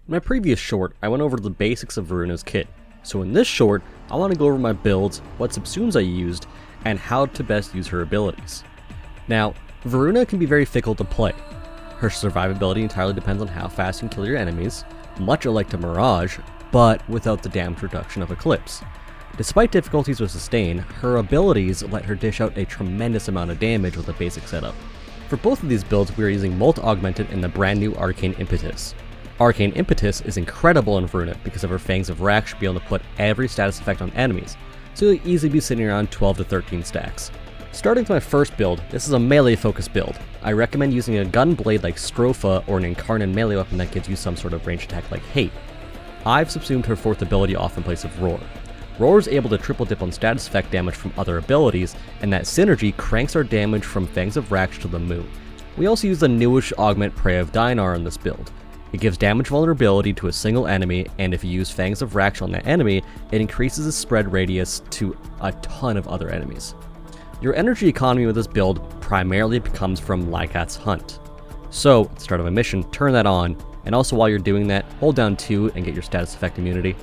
In my previous short, I went over the basics of Voruna's kit, so in this short, I want to go over my builds, what subsumes I used, and how to best use her abilities. Now, Voruna can be very fickle to play. Her survivability entirely depends on how fast you can kill your enemies, much alike to Mirage, but without the damage reduction of Eclipse. Despite difficulties with sustain, her abilities let her dish out a tremendous amount of damage with a basic setup. For both of these builds, we are using Molt Augmented and the brand new Arcane Impetus. Arcane Impetus is incredible in Voruna because of her Fangs of Rack should be able to put every status effect on enemies, so you'll easily be sitting around 12 to 13 stacks. Starting with my first build, this is a melee focused build. I recommend using a gun blade like Stropha or an Incarnate melee weapon that gives you some sort of ranged attack like Hate. I've subsumed her fourth ability off in place of Roar. Roar is able to triple dip on status effect damage from other abilities, and that synergy cranks our damage from Fangs of Rack to the moon. We also use the newish augment Prey of Dinar in this build. It gives damage vulnerability to a single enemy, and if you use Fangs of Rack on that enemy, it increases the spread radius to a ton of other enemies. Your energy economy with this build primarily comes from Lycat's Hunt. So, at the start of a mission, turn that on, and also while you're doing that, hold down 2 and get your status effect immunity.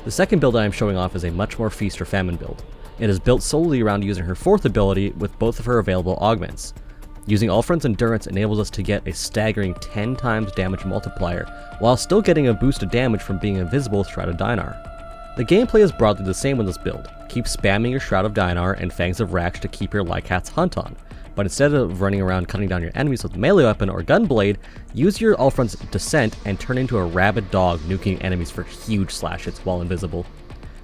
The second build I am showing off is a much more Feast or Famine build. It is built solely around using her fourth ability with both of her available augments. Using Ulfrun's Endurance enables us to get a staggering 10 times damage multiplier, while still getting a boost of damage from being invisible with Shroud of Dinar. The gameplay is broadly the same with this build. Keep spamming your Shroud of Dinar and Fangs of Rack to keep your Lycat's Hunt on, but instead of running around cutting down your enemies with a melee weapon or gunblade, use your Ulfrun's Descent and turn into a rabid dog nuking enemies for huge slash hits while invisible.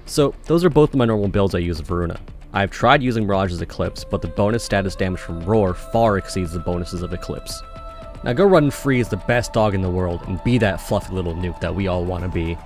So those are both of my normal builds I use with Voruna. I've tried using Mirage's Eclipse, but the bonus status damage from Roar far exceeds the bonuses of Eclipse. Now go run free as the best dog in the world and be that fluffy little nuke that we all want to be.